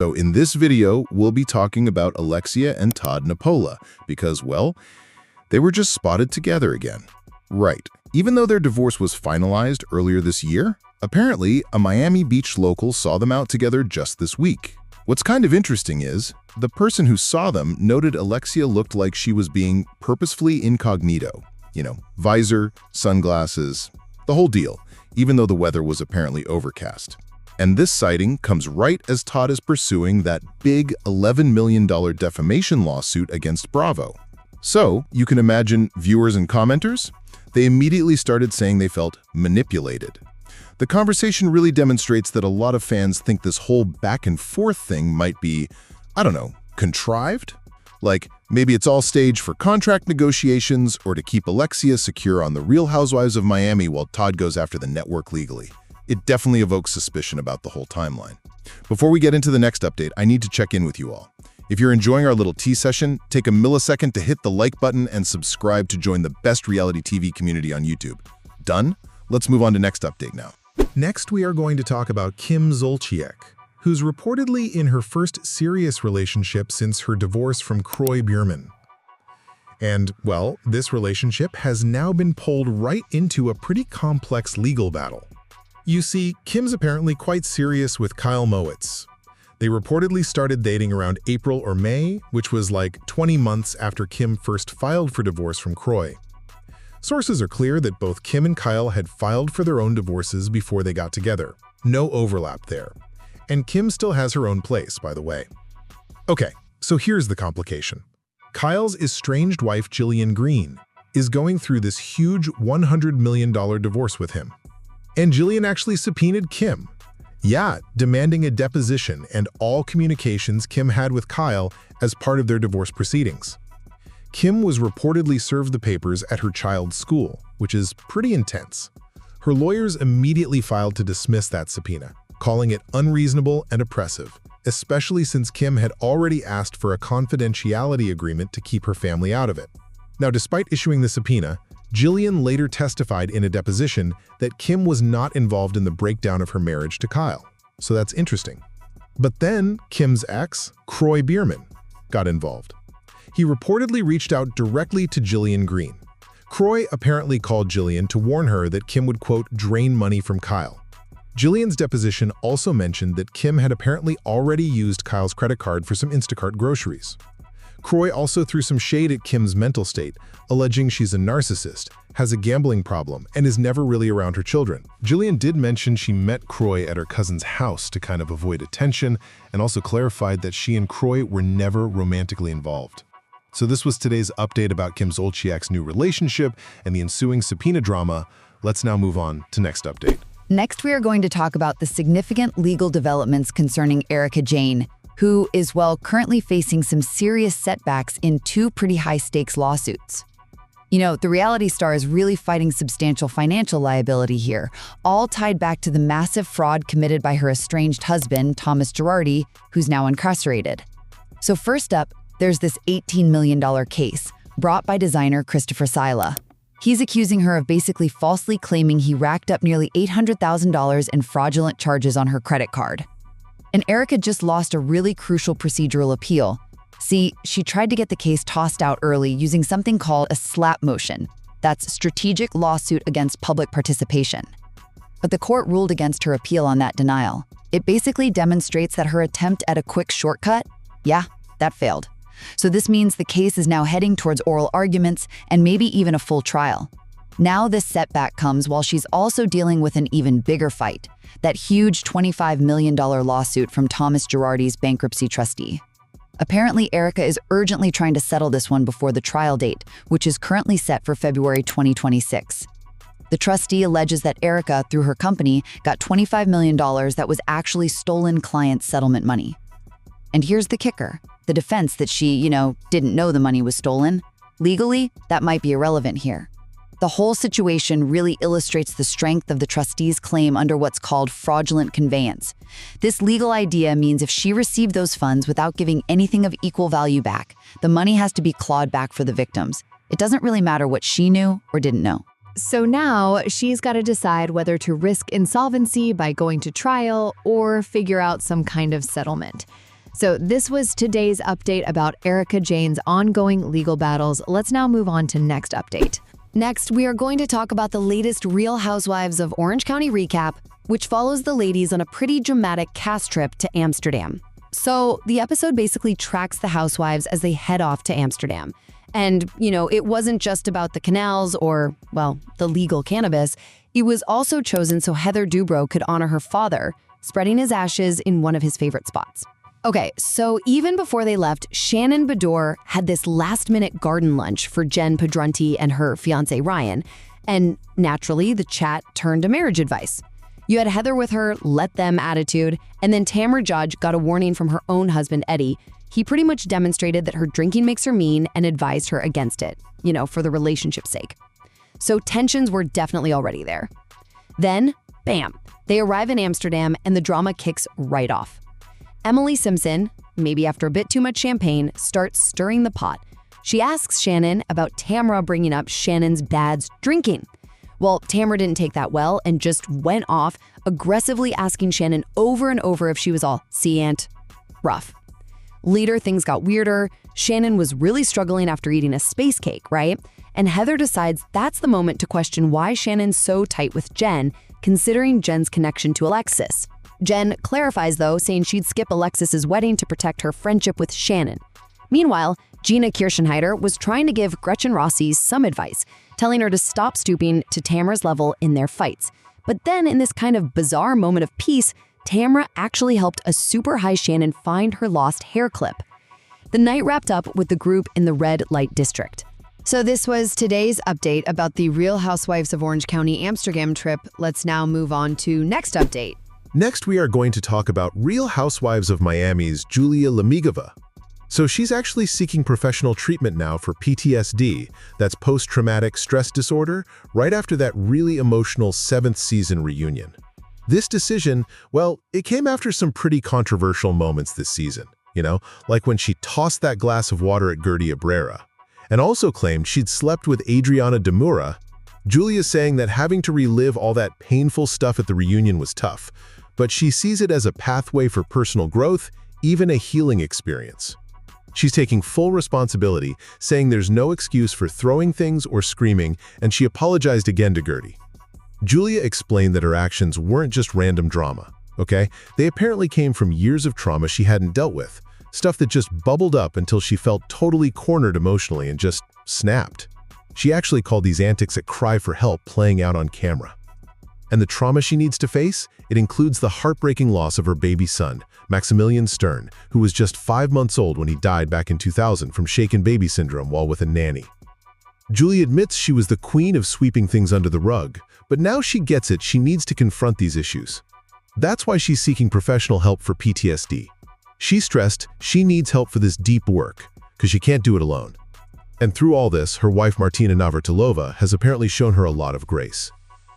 So in this video, we'll be talking about Alexia and Todd Napola because, well, they were just spotted together again. Right. Even though their divorce was finalized earlier this year, apparently a Miami Beach local saw them out together just this week. What's kind of interesting is, the person who saw them noted Alexia looked like she was being purposefully incognito. You know, visor, sunglasses, the whole deal, even though the weather was apparently overcast. And this sighting comes right as Todd is pursuing that big $11 million defamation lawsuit against Bravo. So, you can imagine viewers and commenters? They immediately started saying they felt manipulated. The conversation really demonstrates that a lot of fans think this whole back and forth thing might be, I don't know, contrived? Like, maybe it's all staged for contract negotiations or to keep Alexia secure on the Real Housewives of Miami while Todd goes after the network legally. It definitely evokes suspicion about the whole timeline. Before we get into the next update, I need to check in with you all. If you're enjoying our little tea session, take a millisecond to hit the like button and subscribe to join the best reality TV community on YouTube. Done? Let's move on to next update now. Next, we are going to talk about Kim Zolciak, who's reportedly in her first serious relationship since her divorce from Kroy Biermann. And, well, this relationship has now been pulled right into a pretty complex legal battle. You see, Kim's apparently quite serious with Kyle Mowitz. They reportedly started dating around April or May, which was like 20 months after Kim first filed for divorce from Kroy. Sources are clear that both Kim and Kyle had filed for their own divorces before they got together. No overlap there. And Kim still has her own place, by the way. Okay, so here's the complication. Kyle's estranged wife, Jillian Green, is going through this huge $100 million divorce with him. And Jillian actually subpoenaed Kim. Yeah, demanding a deposition and all communications Kim had with Kyle as part of their divorce proceedings. Kim was reportedly served the papers at her child's school, which is pretty intense. Her lawyers immediately filed to dismiss that subpoena, calling it unreasonable and oppressive, especially since Kim had already asked for a confidentiality agreement to keep her family out of it. Now, despite issuing the subpoena, Jillian later testified in a deposition that Kim was not involved in the breakdown of her marriage to Kyle. So that's interesting. But then Kim's ex, Kroy Biermann, got involved. He reportedly reached out directly to Jillian Green. Kroy apparently called Jillian to warn her that Kim would, quote, drain money from Kyle. Jillian's deposition also mentioned that Kim had apparently already used Kyle's credit card for some Instacart groceries. Kroy also threw some shade at Kim's mental state, alleging she's a narcissist, has a gambling problem, and is never really around her children. Jillian did mention she met Kroy at her cousin's house to kind of avoid attention, and also clarified that she and Kroy were never romantically involved. So this was today's update about Kim Zolciak's new relationship and the ensuing subpoena drama. Let's now move on to next update. Next, we are going to talk about the significant legal developments concerning Erika Jayne, who is, well, currently facing some serious setbacks in two pretty high-stakes lawsuits. You know, the reality star is really fighting substantial financial liability here, all tied back to the massive fraud committed by her estranged husband, Thomas Girardi, who's now incarcerated. So first up, there's this $18 million case brought by designer Christopher Sila. He's accusing her of basically falsely claiming he racked up nearly $800,000 in fraudulent charges on her credit card. And Erika just lost a really crucial procedural appeal. See, she tried to get the case tossed out early using something called a SLAPP motion. That's Strategic Lawsuit Against Public Participation. But the court ruled against her appeal on that denial. It basically demonstrates that her attempt at a quick shortcut, yeah, that failed. So this means the case is now heading towards oral arguments and maybe even a full trial. Now this setback comes while she's also dealing with an even bigger fight, that huge $25 million lawsuit from Thomas Girardi's bankruptcy trustee. Apparently, Erika is urgently trying to settle this one before the trial date, which is currently set for February 2026. The trustee alleges that Erika, through her company, got $25 million that was actually stolen client settlement money. And here's the kicker. The defense that she, didn't know the money was stolen. Legally, that might be irrelevant here. The whole situation really illustrates the strength of the trustee's claim under what's called fraudulent conveyance. This legal idea means if she received those funds without giving anything of equal value back, the money has to be clawed back for the victims. It doesn't really matter what she knew or didn't know. So now she's got to decide whether to risk insolvency by going to trial or figure out some kind of settlement. So this was today's update about Erika Jayne's ongoing legal battles. Let's now move on to next update. Next, we are going to talk about the latest Real Housewives of Orange County recap, which follows the ladies on a pretty dramatic cast trip to Amsterdam. So the episode basically tracks the housewives as they head off to Amsterdam. And, it wasn't just about the canals or, well, the legal cannabis. It was also chosen so Heather Dubrow could honor her father, spreading his ashes in one of his favorite spots. Okay, so even before they left, Shannon Bedore had this last-minute garden lunch for Jen Pedrunti and her fiancé Ryan. And naturally, the chat turned to marriage advice. You had Heather with her let them attitude, and then Tamra Judge got a warning from her own husband, Eddie. He pretty much demonstrated that her drinking makes her mean and advised her against it, for the relationship's sake. So tensions were definitely already there. Then, bam, they arrive in Amsterdam and the drama kicks right off. Emily Simpson, maybe after a bit too much champagne, starts stirring the pot. She asks Shannon about Tamra bringing up Shannon's dad's drinking. Well, Tamra didn't take that well and just went off, aggressively asking Shannon over and over if she was all, "See, Aunt?" Rough. Later, things got weirder. Shannon was really struggling after eating a space cake, right? And Heather decides that's the moment to question why Shannon's so tight with Jen, considering Jen's connection to Alexis. Jen clarifies, though, saying she'd skip Alexis's wedding to protect her friendship with Shannon. Meanwhile, Gina Kirchenheider was trying to give Gretchen Rossi some advice, telling her to stop stooping to Tamra's level in their fights. But then, in this kind of bizarre moment of peace, Tamra actually helped a super high Shannon find her lost hair clip. The night wrapped up with the group in the red light district. So this was today's update about the Real Housewives of Orange County Amsterdam trip. Let's now move on to next update. Next, we are going to talk about Real Housewives of Miami's Julia Lamigova. So she's actually seeking professional treatment now for PTSD, that's post-traumatic stress disorder, right after that really emotional 7th season reunion. This decision, well, it came after some pretty controversial moments this season, like when she tossed that glass of water at Gertie Abrera, and also claimed she'd slept with Adriana Demura. Julia's saying that having to relive all that painful stuff at the reunion was tough, but she sees it as a pathway for personal growth, even a healing experience. She's taking full responsibility, saying there's no excuse for throwing things or screaming, and she apologized again to Gertie. Julia explained that her actions weren't just random drama, okay? They apparently came from years of trauma she hadn't dealt with, stuff that just bubbled up until she felt totally cornered emotionally and just snapped. She actually called these antics a cry for help playing out on camera. And the trauma she needs to face? It includes the heartbreaking loss of her baby son, Maximilian Stern, who was just 5 months old when he died back in 2000 from shaken baby syndrome while with a nanny. Julie admits she was the queen of sweeping things under the rug, but now she gets it, she needs to confront these issues. That's why she's seeking professional help for PTSD. She stressed she needs help for this deep work, because she can't do it alone. And through all this, her wife Martina Navratilova has apparently shown her a lot of grace.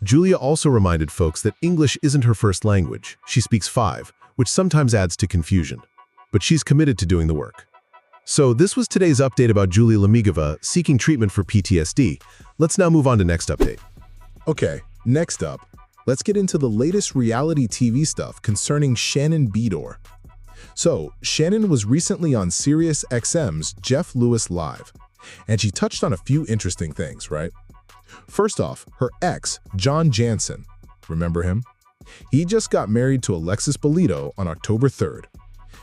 Julia also reminded folks that English isn't her first language. She speaks 5, which sometimes adds to confusion. But she's committed to doing the work. So this was today's update about Julia Lamigova seeking treatment for PTSD. Let's now move on to next update. Okay, next up, let's get into the latest reality TV stuff concerning Shannon Bedore. So, Shannon was recently on Sirius XM's Jeff Lewis Live, and she touched on a few interesting things, right? First off, her ex, John Jansen, remember him? He just got married to Alexis Bolito on October 3rd.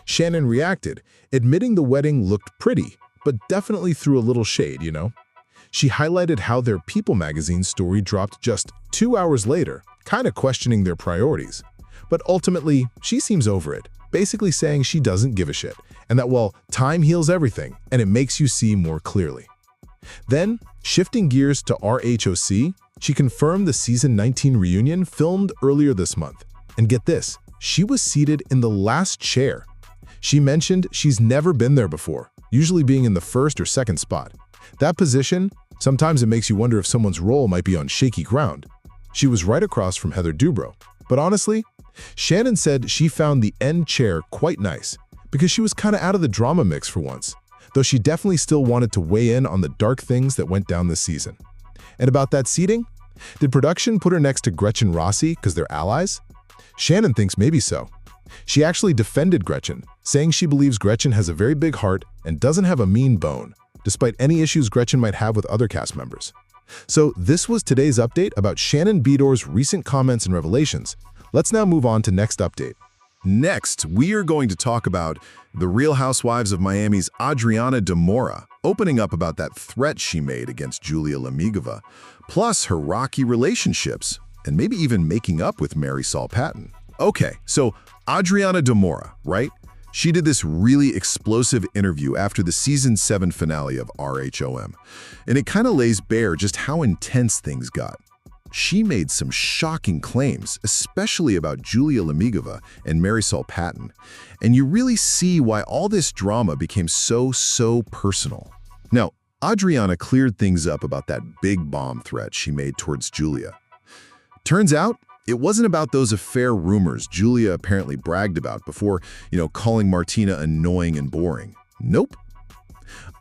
Shannon reacted, admitting the wedding looked pretty, but definitely threw a little shade, She highlighted how their People magazine story dropped just 2 hours later, kind of questioning their priorities. But ultimately, she seems over it, basically saying she doesn't give a shit, and that, well, time heals everything, and it makes you see more clearly. Then, shifting gears to RHOC, she confirmed the season 19 reunion filmed earlier this month. And get this, she was seated in the last chair. She mentioned she's never been there before, usually being in the first or second spot. That position, sometimes it makes you wonder if someone's role might be on shaky ground. She was right across from Heather Dubrow. But honestly, Shannon said she found the end chair quite nice, because she was kind of out of the drama mix for once, though she definitely still wanted to weigh in on the dark things that went down this season. And about that seating, did production put her next to Gretchen Rossi because they're allies? Shannon thinks maybe so. She actually defended Gretchen, saying she believes Gretchen has a very big heart and doesn't have a mean bone, despite any issues Gretchen might have with other cast members. So this was today's update about Shannon Beador's recent comments and revelations. Let's now move on to next update. Next, we are going to talk about the Real Housewives of Miami's Adriana opening up about that threat she made against Julia Lamigova, plus her rocky relationships, and maybe even making up with Marisol Patton. Okay, so Adriana, right? She did this really explosive interview after the Season 7 finale of RHOM, and it kind of lays bare just how intense things got. She made some shocking claims, especially about Julia Lamigova and Marisol Patton, and you really see why all this drama became so personal. Now, Adriana cleared things up about that big bomb threat she made towards Julia. Turns out, it wasn't about those affair rumors Julia apparently bragged about before, calling Martina annoying and boring. Nope.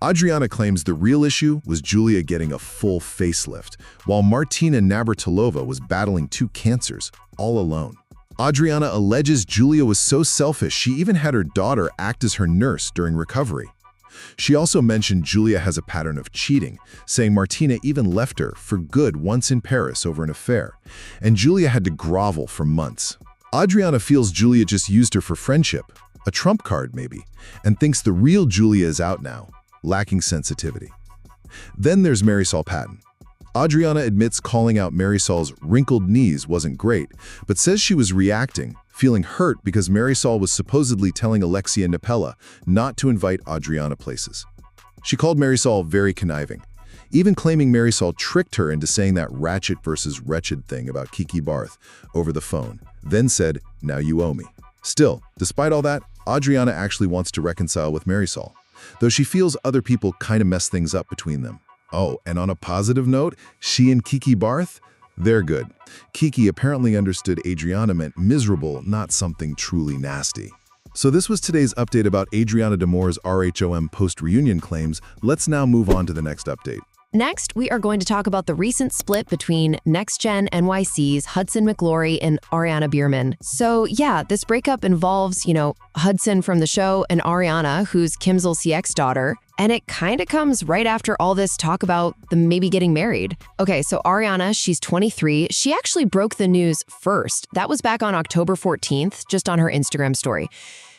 Adriana claims the real issue was Julia getting a full facelift, while Martina Navratilova was battling 2 cancers, all alone. Adriana alleges Julia was so selfish she even had her daughter act as her nurse during recovery. She also mentioned Julia has a pattern of cheating, saying Martina even left her for good once in Paris over an affair, and Julia had to grovel for months. Adriana feels Julia just used her for friendship, a trump card maybe, and thinks the real Julia is out now, lacking sensitivity. Then there's Marisol Patton. Adriana admits calling out Marisol's wrinkled knees wasn't great, but says she was reacting, feeling hurt because Marisol was supposedly telling Alexia and Napella not to invite Adriana places. She called Marisol very conniving, even claiming Marisol tricked her into saying that ratchet versus wretched thing about Kiki Barth over the phone, then said, "Now you owe me." Still, despite all that, Adriana actually wants to reconcile with Marisol, though she feels other people kind of mess things up between them. Oh, and on a positive note, she and Kiki Barth, they're good. Kiki apparently understood Adriana meant miserable, not something truly nasty. So this was today's update about Adriana Damour's RHOM post-reunion claims. Let's now move on to the next update. Next, we are going to talk about the recent split between Next Gen NYC's Hudson McGlory and Ariana Biermann. So yeah, this breakup involves, Hudson from the show and Ariana, who's Kim Zolciak's daughter. And it kind of comes right after all this talk about them maybe getting married. Okay, so Ariana, she's 23. She actually broke the news first. That was back on October 14th, just on her Instagram story.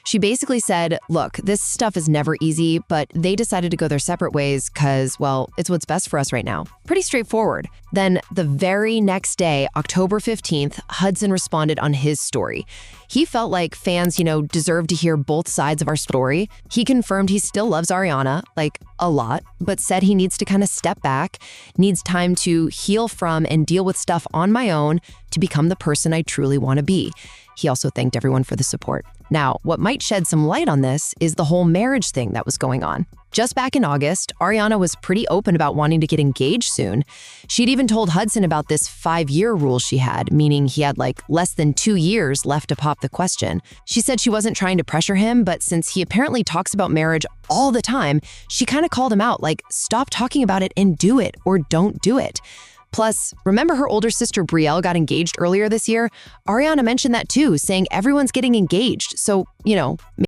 She basically said, look, this stuff is never easy, but they decided to go their separate ways because, well, it's what's best for us right now. Pretty straightforward. Then the very next day, October 15th, Hudson responded on his story. He felt like fans, deserve to hear both sides of our story. He confirmed he still loves Ariana, a lot, but said he needs to kind of step back, needs time to heal from and deal with stuff on my own to become the person I truly want to be. He also thanked everyone for the support. Now, what might shed some light on this is the whole marriage thing that was going on. Just back in August, Ariana was pretty open about wanting to get engaged soon. She'd even told Hudson about this 5-year rule she had, meaning he had less than 2 years left to pop the question. She said she wasn't trying to pressure him, but since he apparently talks about marriage all the time, she kind of called him out, stop talking about it and do it, or don't do it. Plus, remember her older sister Brielle got engaged earlier this year? Ariana mentioned that too, saying everyone's getting engaged, so,